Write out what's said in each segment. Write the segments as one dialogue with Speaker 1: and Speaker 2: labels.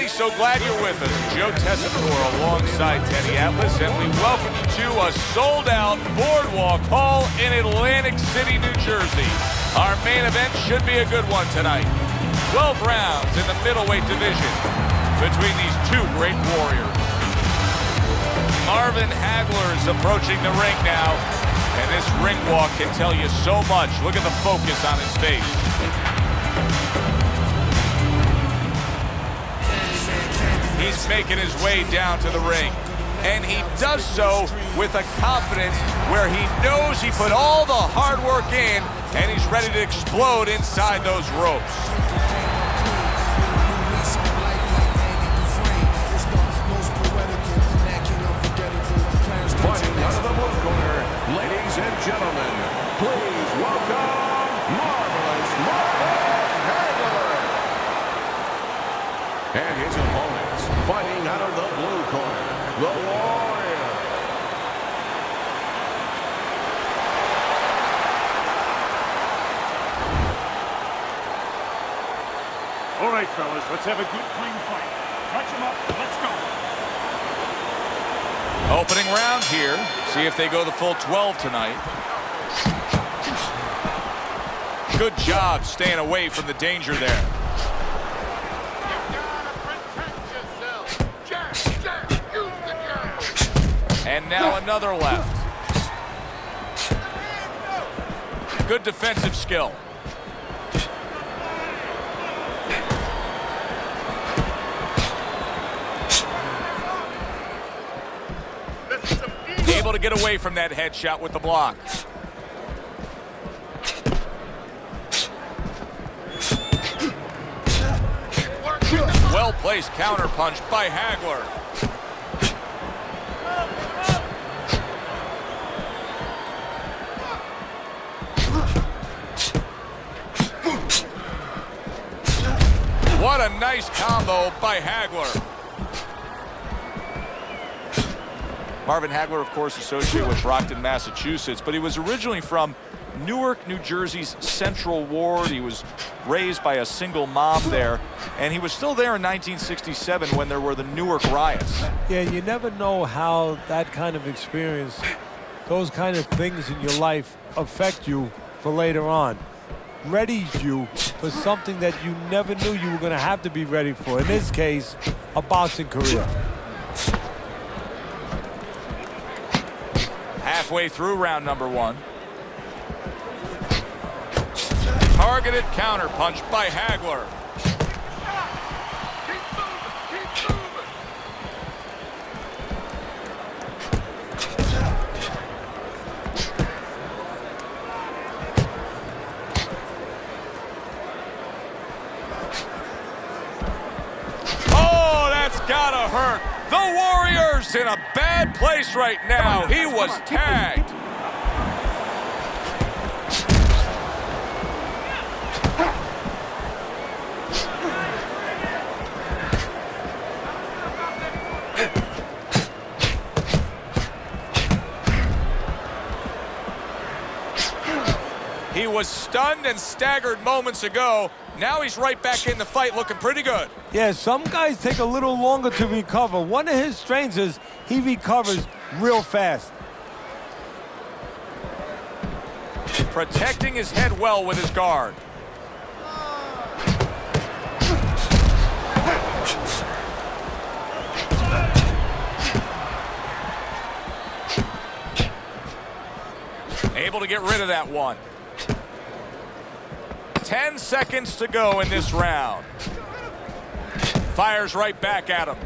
Speaker 1: everybody. So glad you're with us. Joe Tessitore alongside Teddy Atlas, and we welcome you to a sold-out Boardwalk Hall in Atlantic City, New Jersey. Our main event should be a good one tonight. 12 rounds in the middleweight division between these two great warriors. Marvin Hagler is approaching the ring now, and this ring walk can tell you so much. Look at the focus on his face. He's making his way down to the ring, and he does so with a confidence where he knows he put all the hard work in, and he's ready to explode inside those ropes.
Speaker 2: Fighting out of the blue corner, ladies and gentlemen, please welcome Marvelous Marvin Hagler. And his opponents, fighting out of the blue corner, the Warrior.
Speaker 3: All right, fellas, let's have a good, clean fight. Touch him up. Let's go.
Speaker 1: Opening round here. See if they go the full 12 tonight. Good job staying away from the danger there. And now another left. Good defensive skill. Able to get away from that headshot with the block. Well-placed counter punch by Hagler. What a nice combo by Hagler. Marvin Hagler, of course, associated with Brockton, Massachusetts, but he was originally from Newark, New Jersey's Central Ward. He was raised by a single mom there, and he was still there in 1967 when there were the Newark riots.
Speaker 4: Yeah, you never know how that kind of experience, those kind of things in your life affect you for later on. Readies you for something that you never knew you were going to have to be ready for. In this case, a boxing career.
Speaker 1: Halfway through round number one. Targeted counter punch by Hagler. Oh, that's gotta hurt. The Warrior's in a bad place right now. He was tagged. He was stunned and staggered moments ago. Now he's right back in the fight looking pretty good.
Speaker 4: Yeah, some guys take a little longer to recover. One of his strengths is he recovers real fast.
Speaker 1: Protecting his head well with his guard. Able to get rid of that one. 10 seconds to go in this round. Fires right back at him.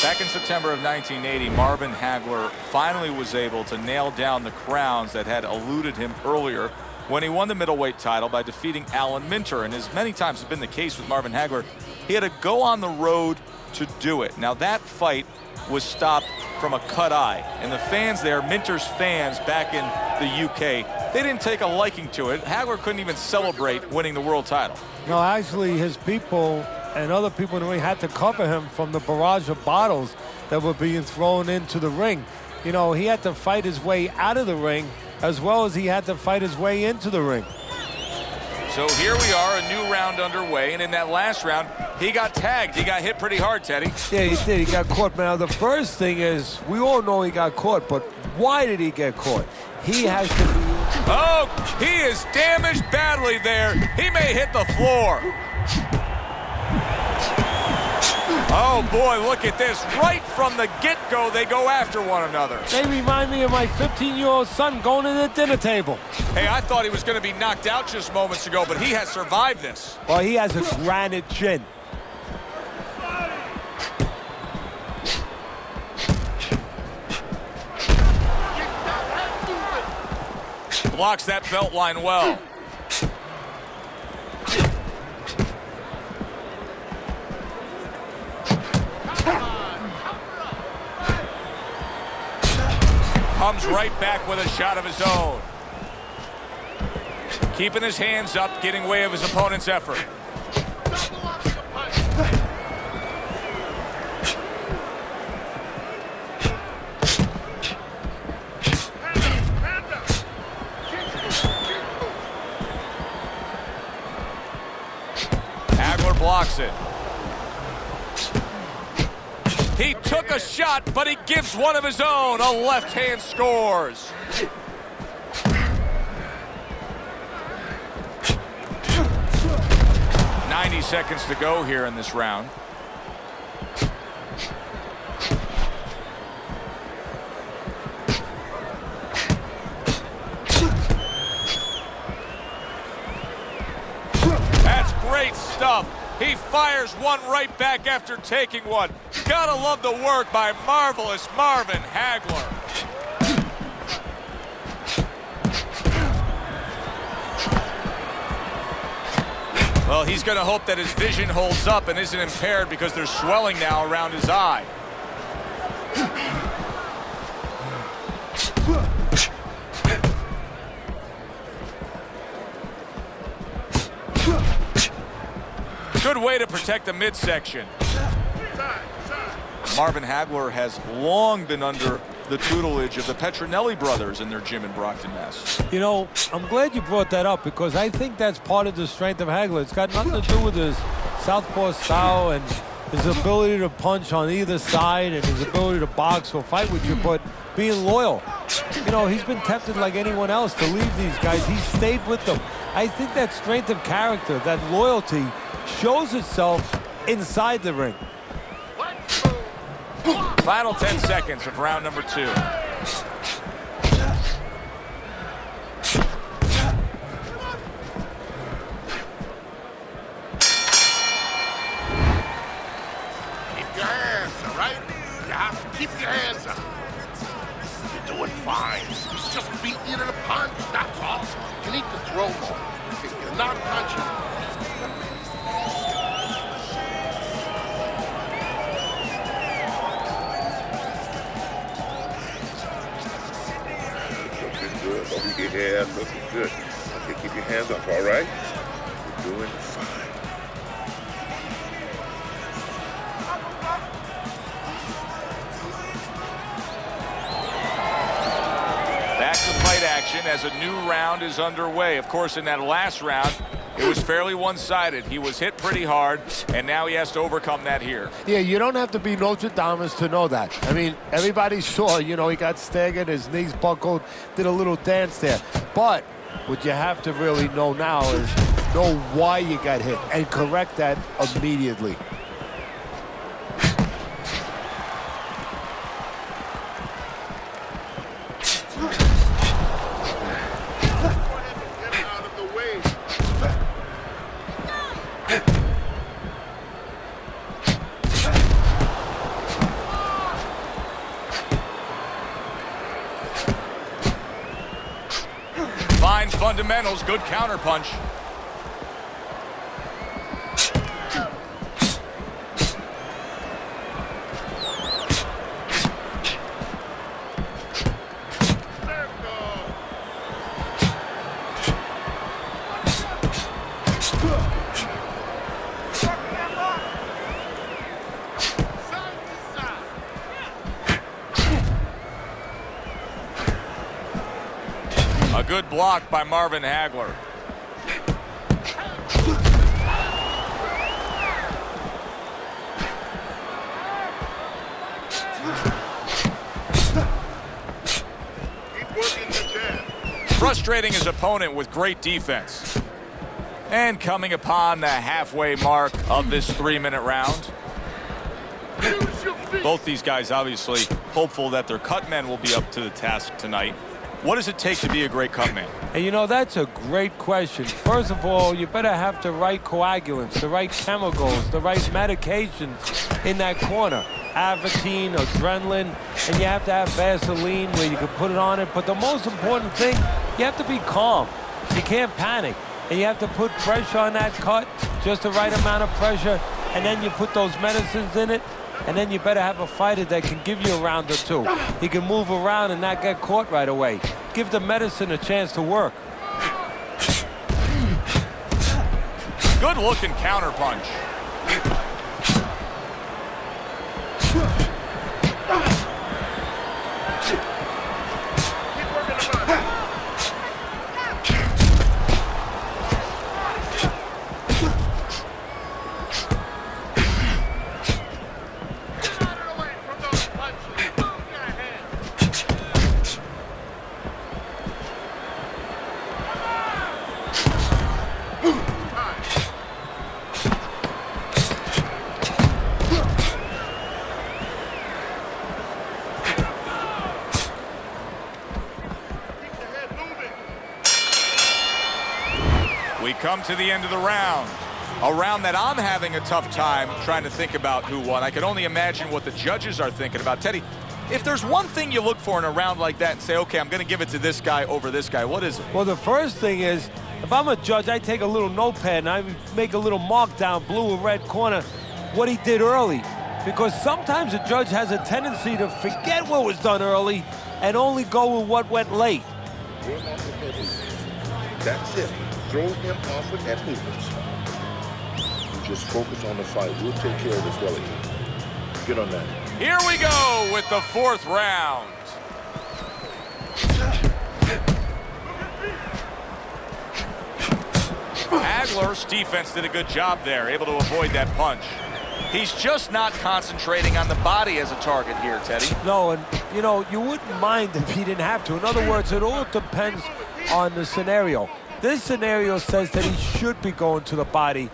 Speaker 1: Back in September of 1980, Marvin Hagler finally was able to nail down the crowns that had eluded him earlier when he won the middleweight title by defeating Alan Minter. And as many times has been the case with Marvin Hagler, he had to go on the road to do it. Now that fight was stopped from a cut eye, and the fans there, Minter's fans back in the UK, they didn't take a liking to it. Hagler couldn't even celebrate winning the world title.
Speaker 4: No, actually, his people and other people in the ring had to cover him from the barrage of bottles that were being thrown into the ring. You know, he had to fight his way out of the ring as well as he had to fight his way into the ring.
Speaker 1: So here we are, a new round underway, and in that last round, he got tagged. He got hit pretty hard, Teddy.
Speaker 4: Yeah, he did. He got caught. Now, the first thing is, we all know he got caught, but why did he get caught? He has to...
Speaker 1: Oh, he is damaged badly there. He may hit the floor. Oh, boy, look at this. Right from the get-go, they go after one another.
Speaker 4: They remind me of my 15-year-old son going to the dinner table.
Speaker 1: Hey, I thought he was going to be knocked out just moments ago, but he has survived this.
Speaker 4: Well, he has a granite chin.
Speaker 1: Blocks that belt line well. Comes right back with a shot of his own. Keeping his hands up, getting way of his opponent's effort. Hagler blocks it. He took a shot, but he gives one of his own. A left hand scores. "90 seconds to go here in this round. That's great stuff. He fires one right back after taking one. Gotta love the work by marvelous Marvin Hagler. Well, he's going to hope that his vision holds up and isn't impaired because there's swelling now around his eye. Good way to protect the midsection. Marvin Hagler has long been under the tutelage of the Petronelli brothers in their gym in Brockton, Mass.
Speaker 4: You know, I'm glad you brought that up because I think that's part of the strength of Hagler. It's got nothing to do with his southpaw style and his ability to punch on either side and his ability to box or fight with you, but being loyal. You know, he's been tempted like anyone else to leave these guys. He stayed with them. I think that strength of character, that loyalty, shows itself inside the ring.
Speaker 1: Final 10 seconds of round number 2.
Speaker 5: Keep your hands, all right? You have to keep your hands up. You're doing fine. It's just beating you to the punch, that's all. You need to throw more. If you're not punching, yeah, looking good. Okay, keep your hands up, all right? You're doing fine.
Speaker 1: Back to fight action as a new round is underway. Of course, in that last round, it was fairly one-sided. He was hit pretty hard, and now he has to overcome that here.
Speaker 4: Yeah, you don't have to be Nostradamus to know that. I mean, everybody saw, you know, he got staggered, his knees buckled, did a little dance there. But what you have to really know now is know why you got hit and correct that immediately.
Speaker 1: Fine fundamentals, good counterpunch. A good block by Marvin Hagler. frustrating his opponent with great defense. And coming upon the halfway mark of this 3-minute round. Both these guys obviously hopeful that their cut men will be up to the task tonight. What does it take to be a great cut man?
Speaker 4: And you know, that's a great question. First of all, you better have the right coagulants, the right chemicals, the right medications in that corner. Avatine, adrenaline, and you have to have Vaseline where you can put it on it. But the most important thing, you have to be calm. You can't panic. And you have to put pressure on that cut, just the right amount of pressure, and then you put those medicines in it, and then you better have a fighter that can give you a round or two. He can move around and not get caught right away. Give the medicine a chance to work.
Speaker 1: Good looking counter punch. We come to the end of the round. A round that I'm having a tough time trying to think about who won. I can only imagine what the judges are thinking about. Teddy, if there's one thing you look for in a round like that and say, okay, I'm going to give it to this guy over this guy, what is it?
Speaker 4: Well, the first thing is, if I'm a judge, I take a little notepad and I make a little mark down, blue or red corner, what he did early. Because sometimes a judge has a tendency to forget what was done early and only go with what went late.
Speaker 5: That's it. Throw him off with that movements. You just focus on the fight. We'll take care of this belly. Get on that.
Speaker 1: Here we go with the 4th round. Hagler's defense did a good job there, able to avoid that punch. He's just not concentrating on the body as a target here, Teddy.
Speaker 4: No, and you know, you wouldn't mind if he didn't have to. In other words, it all depends on the scenario. This scenario says that he should be going to the body,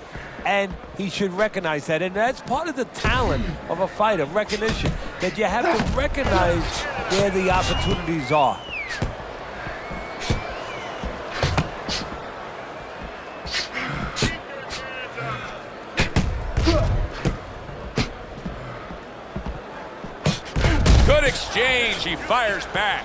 Speaker 4: and he should recognize that. And that's part of the talent of a fighter, recognition, that you have to recognize where the opportunities are.
Speaker 1: Good exchange. He fires back.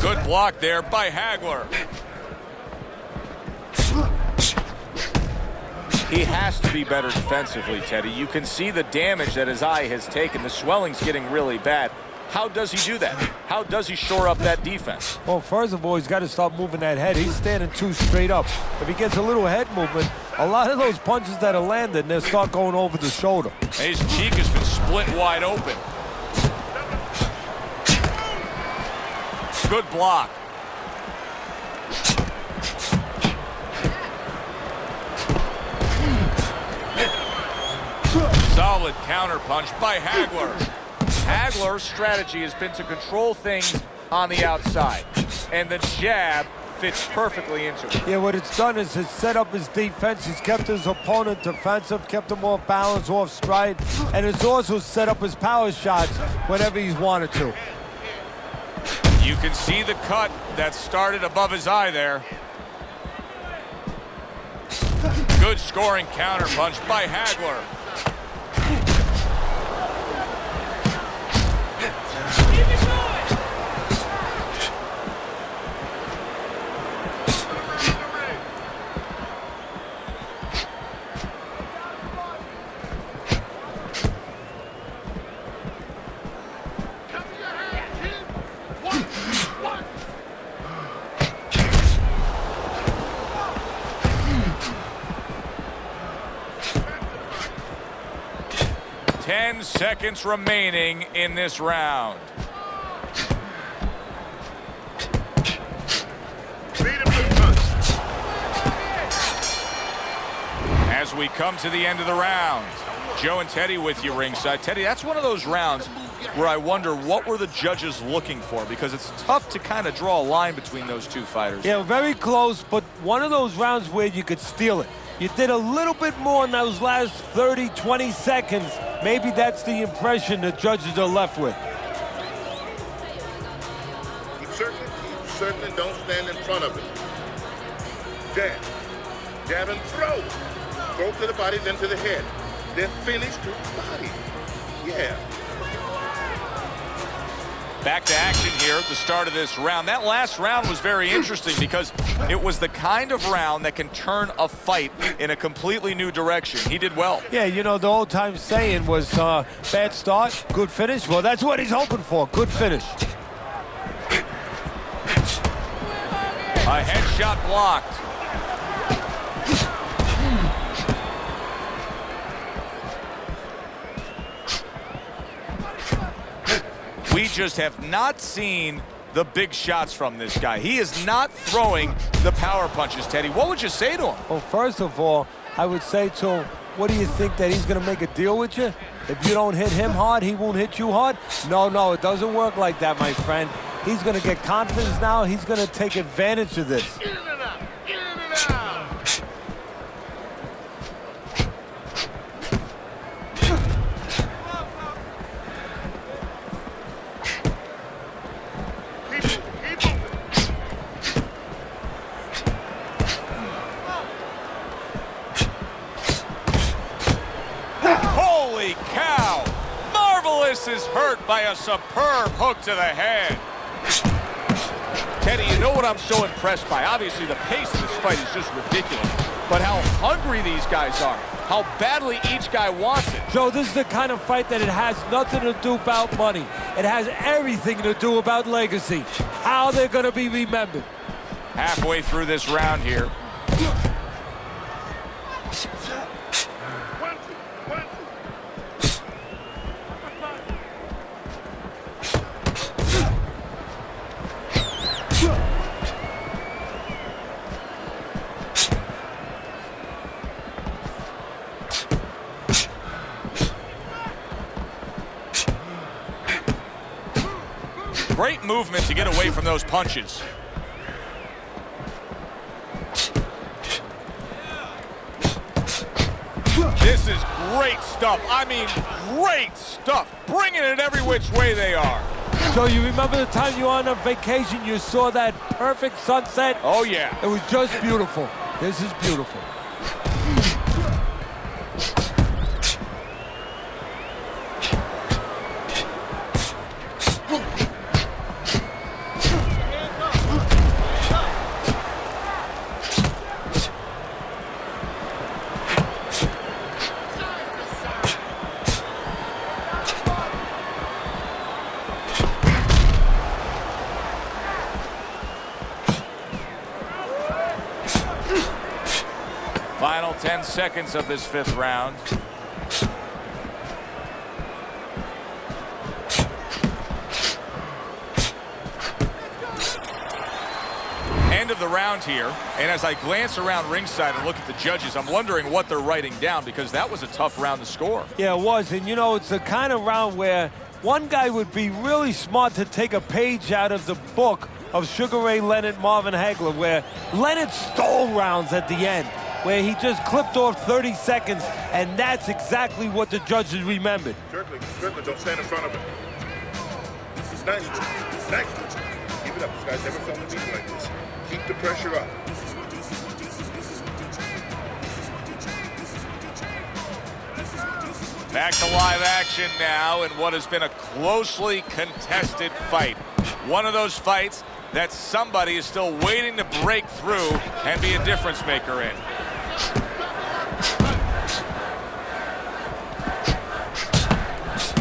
Speaker 1: Good block there by Hagler. He has to be better defensively, Teddy. You can see the damage that his eye has taken. The swelling's getting really bad. How does he do that? How does he shore up that defense?
Speaker 4: Well, first of all, he's got to start moving that head. He's standing too straight up. If he gets a little head movement, a lot of those punches that are landed, they'll start going over the shoulder.
Speaker 1: His cheek has been split wide open. Good block. Solid counter punch by Hagler. Hagler's strategy has been to control things on the outside, and the jab fits perfectly into it.
Speaker 4: Yeah, what it's done is it's set up his defense. He's kept his opponent defensive, kept him off balance, off stride, and it's also set up his power shots whenever he's wanted to.
Speaker 1: You can see the cut that started above his eye there. Good scoring counter punch by Hagler. seconds remaining in this round. As we come to the end of the round, Joe and Teddy with you ringside. Teddy, that's one of those rounds where I wonder what were the judges looking for, because it's tough to kind of draw a line between those two fighters.
Speaker 4: Yeah, very close, but one of those rounds where you could steal it. You did a little bit more in those last 30, 20 seconds. Maybe that's the impression the judges are left with.
Speaker 5: You certainly don't stand in front of it. Jab. Jab and throw. Throw to the body, then to the head. Then finish to the body. Yeah.
Speaker 1: Back to action here at the start of this round. That last round was very interesting because it was the kind of round that can turn a fight in a completely new direction. He did well.
Speaker 4: Yeah, you know, the old time saying was bad start, good finish. Well, that's what he's hoping for, good finish.
Speaker 1: A headshot blocked. We just have not seen the big shots from this guy. He is not throwing the power punches, Teddy. What would you say to him?
Speaker 4: Well, first of all, I would say to him, what do you think, that he's going to make a deal with you? If you don't hit him hard, he won't hit you hard? No, it doesn't work like that, my friend. He's going to get confidence now. He's going to take advantage of this.
Speaker 5: Get in and out. Get in and out.
Speaker 1: Holy cow! Marvelous is hurt by a superb hook to the head. Teddy, you know what I'm so impressed by? Obviously, the pace of this fight is just ridiculous. But how hungry these guys are. How badly each guy wants it.
Speaker 4: Joe, this is the kind of fight that it has nothing to do about money. It has everything to do about legacy. How they're going to be remembered.
Speaker 1: Halfway through this round here. Great movement to get away from those punches. This is great stuff. I mean, great stuff. Bringing it every which way they are.
Speaker 4: So you remember the time you were on a vacation, you saw that perfect sunset?
Speaker 1: Oh, yeah.
Speaker 4: It was just beautiful. This is beautiful.
Speaker 1: Final 10 seconds of this fifth round. End of the round here, and as I glance around ringside and look at the judges, I'm wondering what they're writing down, because that was a tough round to score.
Speaker 4: Yeah, it was, and you know, it's the kind of round where one guy would be really smart to take a page out of the book of Sugar Ray Leonard, Marvin Hagler, where Leonard stole rounds at the end, where he just clipped off 30 seconds, and that's exactly what the judges remembered.
Speaker 5: Certainly, don't stand in front of him. This is nice. Nice. Keep it up. This guy's never felt a beat like this. Keep the pressure up.
Speaker 1: Back to live action now in what has been a closely contested fight. One of those fights that somebody is still waiting to break through and be a difference maker in.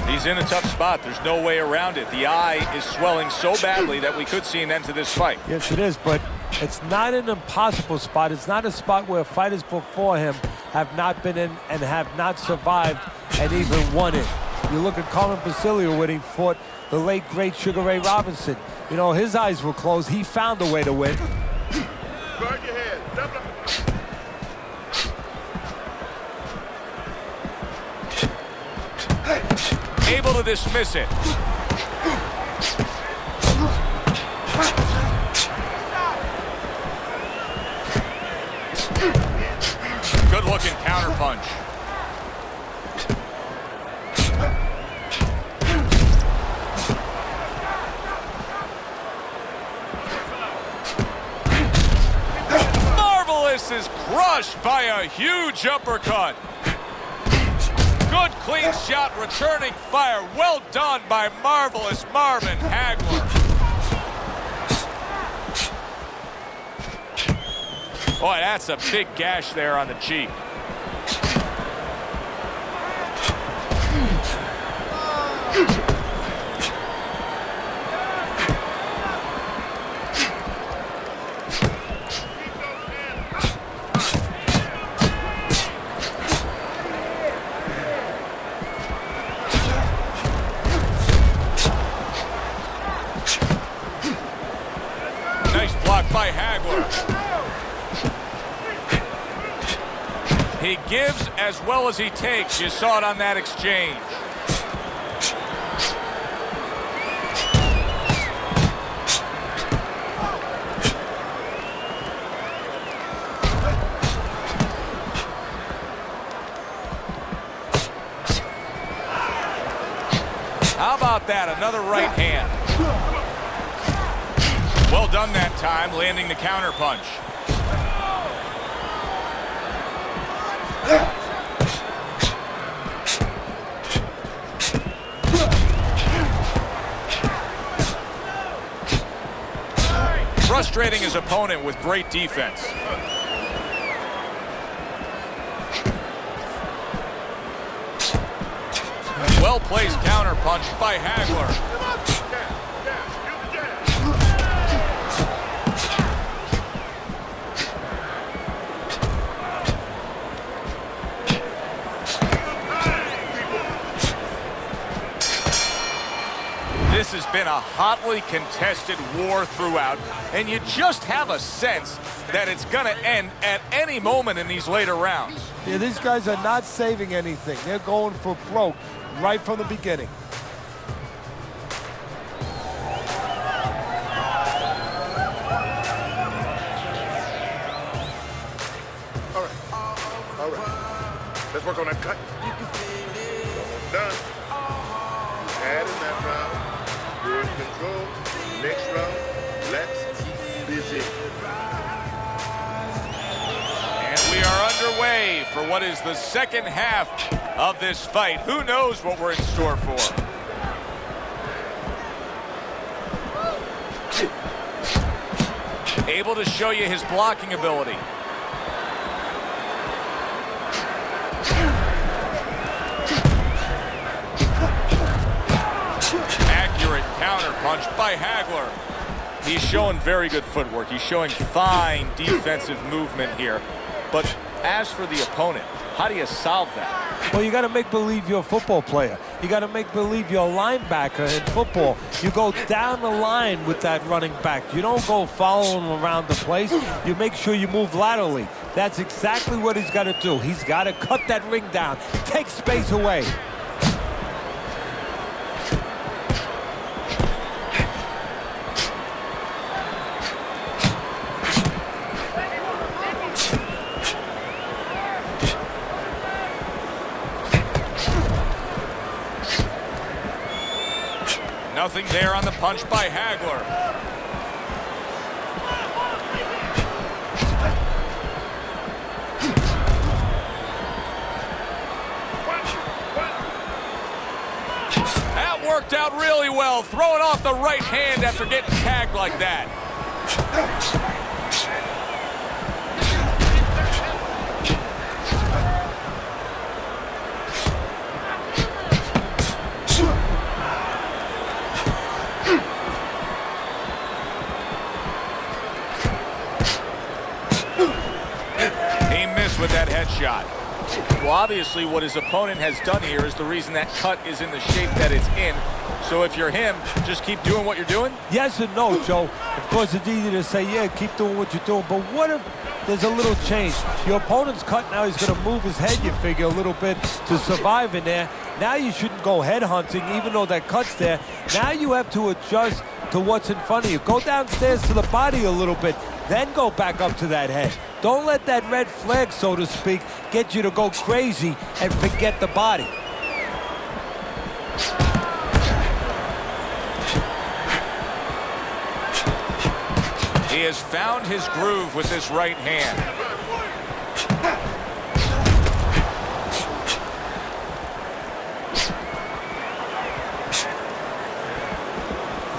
Speaker 1: He's in a tough spot. There's no way around it. The eye is swelling so badly that we could see an end to this fight.
Speaker 4: Yes, it is, but it's not an impossible spot. It's not a spot where fighters before him have not been in and have not survived and even won it. You look at Carmen Basilio when he fought the late, great Sugar Ray Robinson. You know, his eyes were closed. He found a way to win.
Speaker 5: Guard your head. Double up.
Speaker 1: Able to dismiss it. Good looking counter punch. Marvelous is crushed by a huge uppercut. Good clean shot, returning fire. Well done by Marvelous Marvin Hagler. Boy, that's a big gash there on the cheek. Nice block by Hagler. He gives as well as he takes. You saw it on that exchange. How about that? Another right hand. Well done that time, landing the counter punch. Frustrating his opponent with great defense. Well-placed counter punch by Hagler. This has been a hotly contested war throughout, and you just have a sense that it's going to end at any moment in these later rounds.
Speaker 4: Yeah, these guys are not saving anything. They're going for broke right from the beginning.
Speaker 5: All right. Let's work on that cut. Almost done. You had in that round. You're in control. Next round, let's keep busy.
Speaker 1: And we are underway for what is the second half of this fight. Who knows what we're in store for? Able to show you his blocking ability. Accurate counter punch by Hagler. He's showing very good footwork. He's showing fine defensive movement here. But as for the opponent, how do you solve that?
Speaker 4: Well, you got to make believe you're a football player. You got to make believe you're a linebacker in football. You go down the line with that running back. You don't go follow him around the place. You make sure you move laterally. That's exactly what he's got to do. He's got to cut that ring down, take space away.
Speaker 1: Nothing there on the punch by Hagler. That worked out really well, throwing off the right hand after getting tagged like that. With that headshot. Well, obviously what his opponent has done here is the reason that cut is in the shape that it's in. So if you're him, just keep doing what you're doing?
Speaker 4: Yes and no, Joe. Of course, it's easy to say, yeah, keep doing what you're doing. But what if there's a little change? Your opponent's cut now. He's going to move his head, you figure, a little bit to survive in there. Now you shouldn't go head hunting, even though that cut's there. Now you have to adjust to what's in front of you. Go downstairs to the body a little bit, then go back up to that head. Don't let that red flag, so to speak, get you to go crazy and forget the body.
Speaker 1: He has found his groove with this right hand.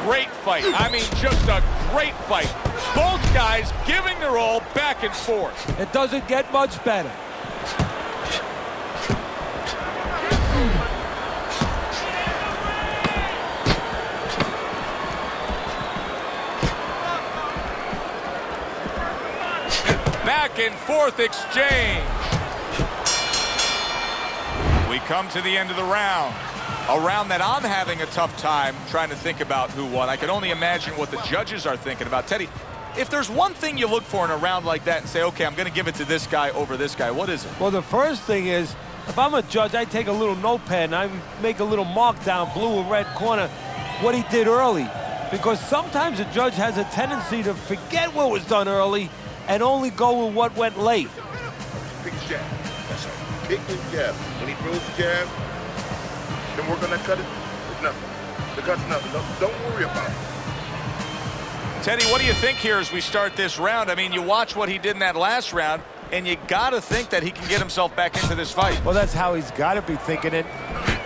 Speaker 1: Great fight. I mean, just a great fight. Both guys giving their all back and forth.
Speaker 4: It doesn't get much better.
Speaker 1: Back and forth exchange. We come to the end of the round. A round that I'm having a tough time trying to think about who won. I can only imagine what the judges are thinking about. Teddy, if there's one thing you look for in a round like that and say, okay, I'm going to give it to this guy over this guy, what is it?
Speaker 4: Well, the first thing is, if I'm a judge, I take a little notepad and I make a little mark down blue or red corner what he did early. Because sometimes a judge has a tendency to forget what was done early and only go with what went late.
Speaker 5: Pick his jab. That's right. Pick his jab. When he throws the jab, then we're gonna cut it. It's nothing. The cut's nothing. Don't worry about it.
Speaker 1: Teddy, what do you think here as we start this round? I mean, you watch what he did in that last round, and you got to think that he can get himself back into this fight.
Speaker 4: Well, that's how he's got to be thinking it.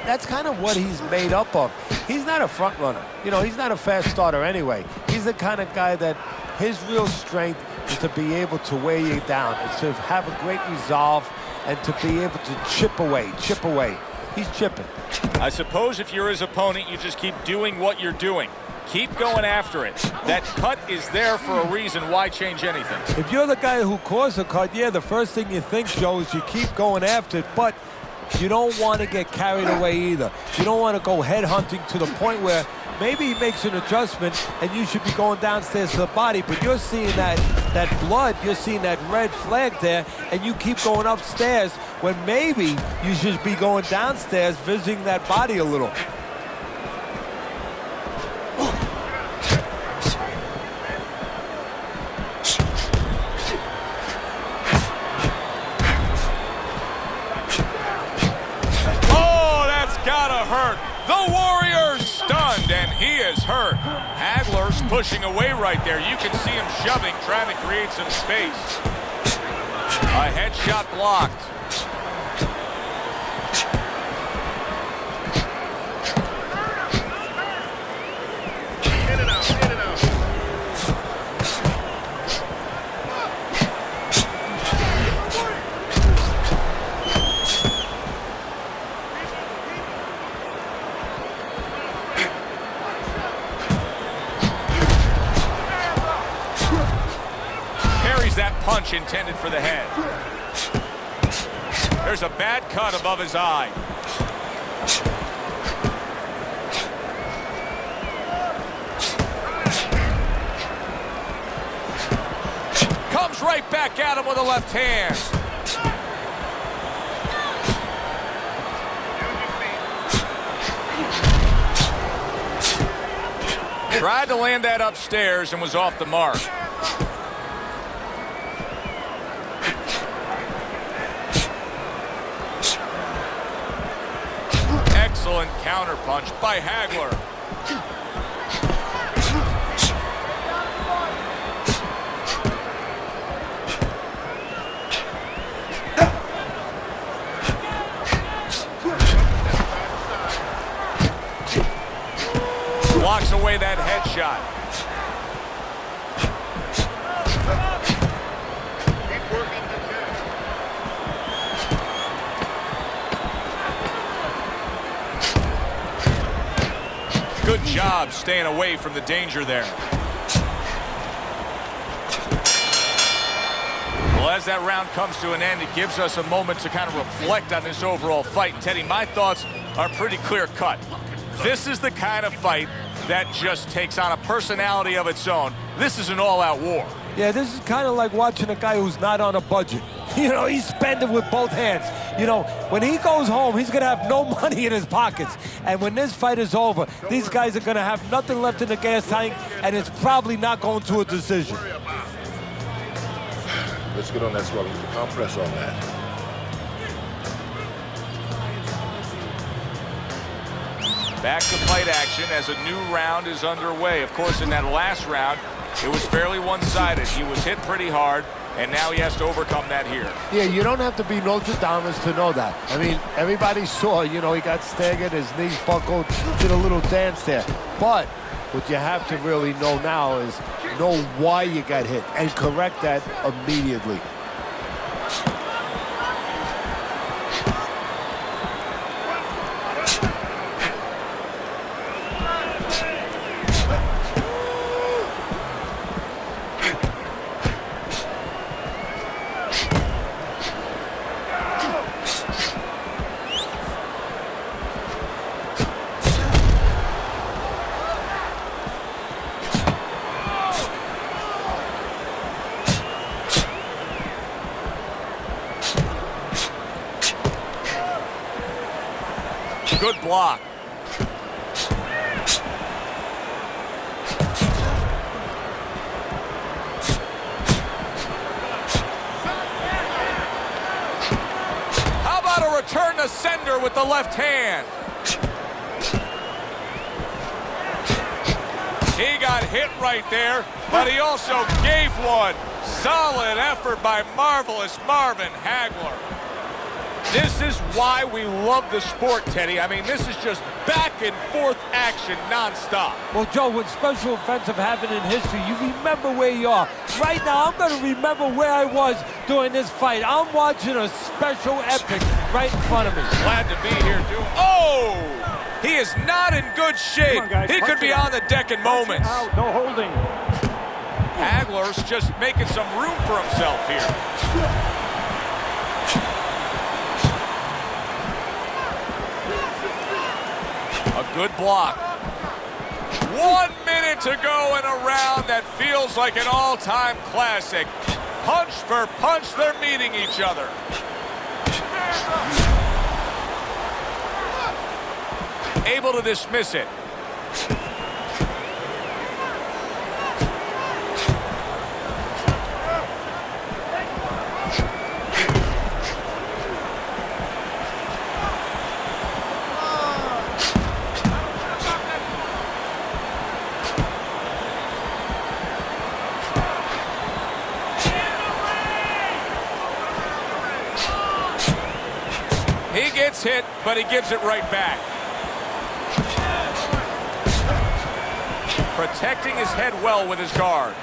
Speaker 4: That's kind of what he's made up of. He's not a front runner. You know, he's not a fast starter anyway. He's the kind of guy that his real strength is to be able to wear you down, is to have a great resolve, and to be able to chip away. He's chipping.
Speaker 1: I suppose if you're his opponent, you just keep doing what you're doing. Keep going after it. That cut is there for a reason. Why change anything?
Speaker 4: If you're the guy who caused the cut, yeah, the first thing you think, Joe, is you keep going after it, but you don't want to get carried away either. You don't want to go head hunting to the point where maybe he makes an adjustment and you should be going downstairs to the body, but you're seeing that blood, you're seeing that red flag there, and you keep going upstairs when maybe you should be going downstairs visiting that body a little.
Speaker 1: The Warrior's stunned, and he is hurt. Hagler's pushing away right there. You can see him shoving, trying to create some space. A headshot blocked.
Speaker 5: In and out, in and out.
Speaker 1: That punch intended for the head. There's a bad cut above his eye. Comes right back at him with a left hand. Tried to land that upstairs and was off the mark. Excellent counterpunch by Hagler. Blocks away that headshot. Good job staying away from the danger there. Well, as that round comes to an end, it gives us a moment to kind of reflect on this overall fight. And Teddy, my thoughts are pretty clear-cut. This is the kind of fight that just takes on a personality of its own. This is an all-out war.
Speaker 4: Yeah, this is kind of like watching a guy who's not on a budget. You know, he's spending with both hands. You know, when he goes home, he's going to have no money in his pockets. And when this fight is over, these guys are going to have nothing left in the gas tank, and it's probably not going to a decision.
Speaker 5: Let's get on that swallow. Get the compress on that.
Speaker 1: Back to fight action as a new round is underway. Of course, in that last round, it was fairly one-sided. He was hit pretty hard, and now he has to overcome that here.
Speaker 4: Yeah, you don't have to be Nostradamus to know that. I mean, everybody saw, you know, he got staggered, his knees buckled, did a little dance there. But what you have to really know now is know why you got hit and correct that immediately.
Speaker 1: Good block. How about a return to sender with the left hand? He got hit right there, but he also gave one. Solid effort by marvelous Marvin Hagler. This is why we love the sport, Teddy. I mean, this is just back and forth action nonstop.
Speaker 4: Well, Joe, with special offensive happening in history, you remember where you are. Right now, I'm going to remember where I was during this fight. I'm watching a special epic right in front of me.
Speaker 1: Glad to be here, too. Oh! He is not in good shape. He could be on the deck in moments.
Speaker 3: No holding.
Speaker 1: Hagler's just making some room for himself here. A good block. 1 minute to go in a round that feels like an all-time classic. Punch for punch, they're meeting each other. Able to dismiss it. He gets hit, but he gives it right back. Protecting his head well with his guard.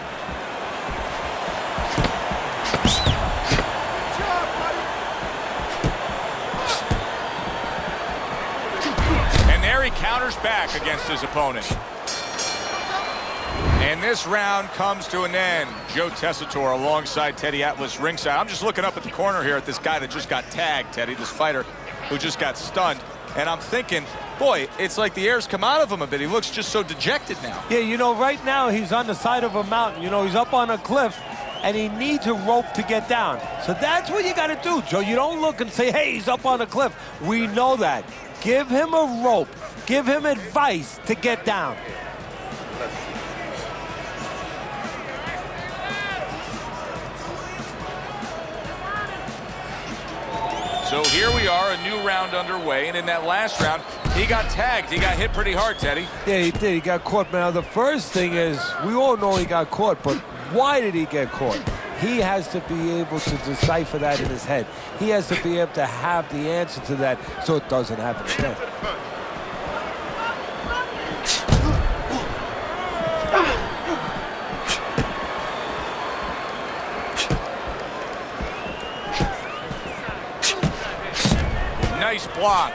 Speaker 1: And there he counters back against his opponent. And this round comes to an end. Joe Tessitore alongside Teddy Atlas ringside. I'm just looking up at the corner here at this guy that just got tagged, Teddy, this fighter who just got stunned. And I'm thinking, boy, it's like the air's come out of him a bit. He looks just so dejected now.
Speaker 4: Yeah, you know, right now he's on the side of a mountain. You know, he's up on a cliff, and he needs a rope to get down. So that's what you got to do, Joe. You don't look and say, hey, he's up on a cliff. We know that. Give him a rope. Give him advice to get down.
Speaker 1: So here we are, a new round underway, and in that last round, he got tagged. He got hit pretty hard, Teddy.
Speaker 4: Yeah, he did. He got caught. Now, the first thing is, we all know he got caught, but why did he get caught? He has to be able to decipher that in his head. He has to be able to have the answer to that so it doesn't happen again.
Speaker 1: Nice block.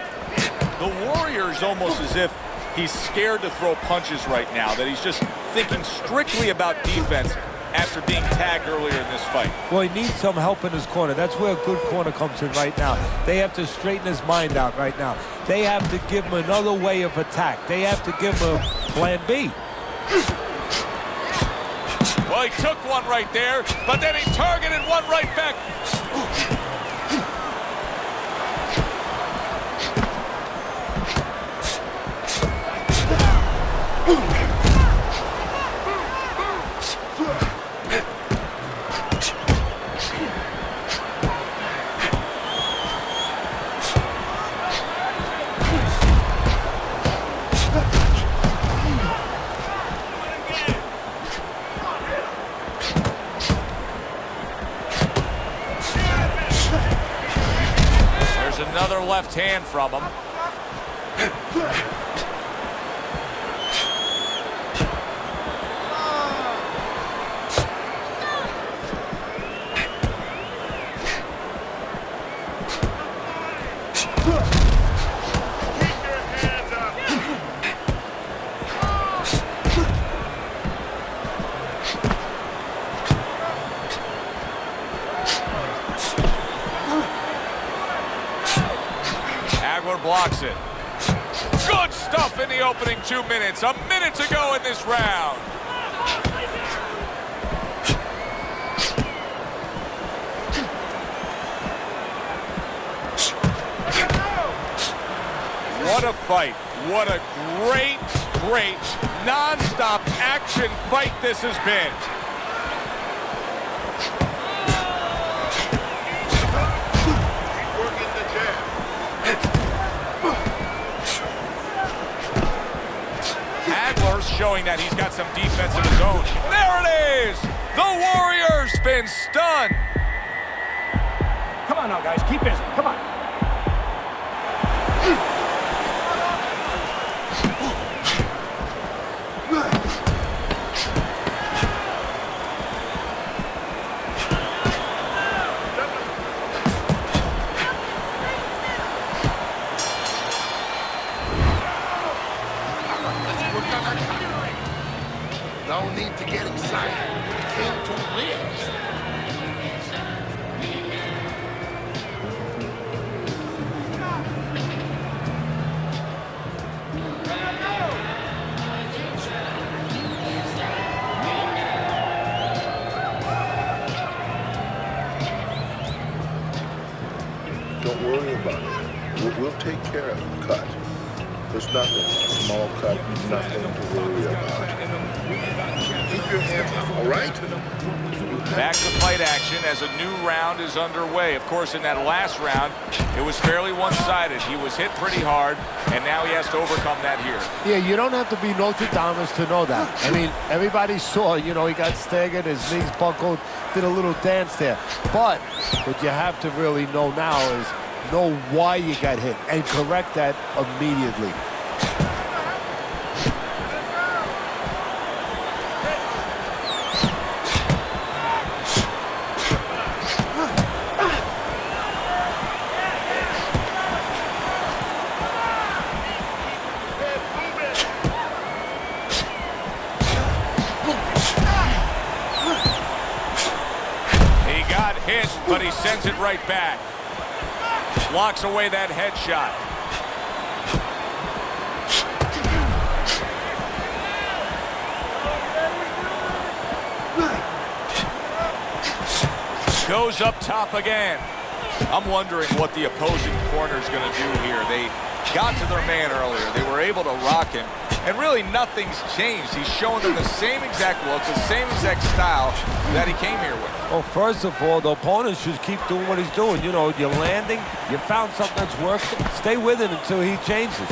Speaker 1: The Warrior's almost as if he's scared to throw punches right now, that he's just thinking strictly about defense. after being tagged earlier in this fight.
Speaker 4: Well, he needs some help in his corner. That's where a good corner comes in right now. They have to straighten his mind out right now. They have to give him another way of attack. They have to give him a plan B.
Speaker 1: Well, he took one right there, but then he targeted one right back. Another left hand from him. Hagler blocks it. Good stuff in the opening 2 minutes. A minute to go in this round. What a fight. What a great, great, non-stop action fight this has been. Hagler's showing that he's got some defense of his own. There it is! The Warrior's been stunned.
Speaker 3: Come on now, guys. Keep busy. Come on.
Speaker 5: No need to get excited. We came to win.
Speaker 6: Don't worry about it. We'll take care of the cut. There's nothing. A small cut, nothing to worry about. Keep your hands up, all right?
Speaker 1: Back to fight action as a new round is underway. Of course, in that last round, it was fairly one-sided. He was hit pretty hard, and now he has to overcome that here.
Speaker 4: Yeah, you don't have to be Nostradamus to know that. I mean, everybody saw, you know, he got staggered, his knees buckled, did a little dance there. But what you have to really know now is know why you got hit and correct that immediately.
Speaker 1: But he sends it right back. Blocks away that headshot. Goes up top again. I'm wondering what the opposing corner is going to do here. They got to their man earlier. They were able to rock him. And really nothing's changed. He's showing them the same exact look, the same exact style that he came here with.
Speaker 4: Well, first of all, the opponent should keep doing what he's doing. You know, you're landing, you found something that's working, stay with it until he changes.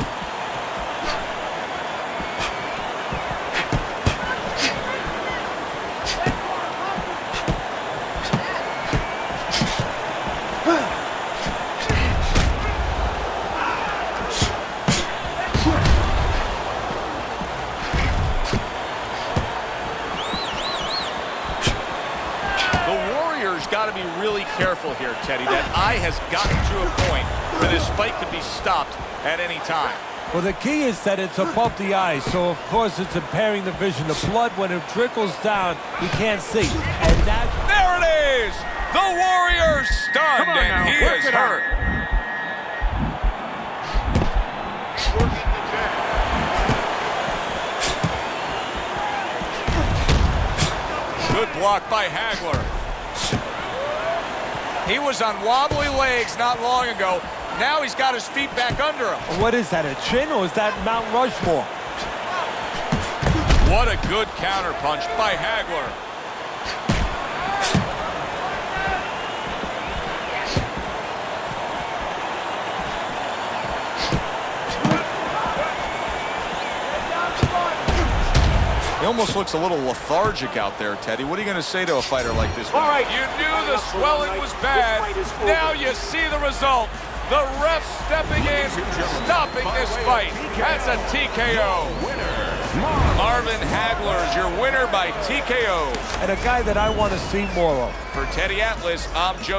Speaker 1: Got to be really careful here, Teddy. That eye has gotten to a point where this fight could be stopped at any time.
Speaker 4: Well, the key is that it's above the eye, so of course it's impairing the vision. The blood, when it trickles down, you can't see. And that's...
Speaker 1: There it is! The Warrior's stunned, and he is hurt.
Speaker 5: Working the jab.
Speaker 1: Good block by Hagler. He was on wobbly legs not long ago. Now he's got his feet back under him.
Speaker 4: What is that, a chin, or is that Mount Rushmore?
Speaker 1: What a good counterpunch by Hagler. He almost looks a little lethargic out there, Teddy. What are you going to say to a fighter like this?
Speaker 3: All right.
Speaker 1: You knew the swelling was bad. Now you see the result. The ref stepping in, stopping this fight. That's a TKO. Marvin Hagler is your winner by TKO.
Speaker 4: And a guy that I want to see more of.
Speaker 1: For Teddy Atlas, I'm Joe.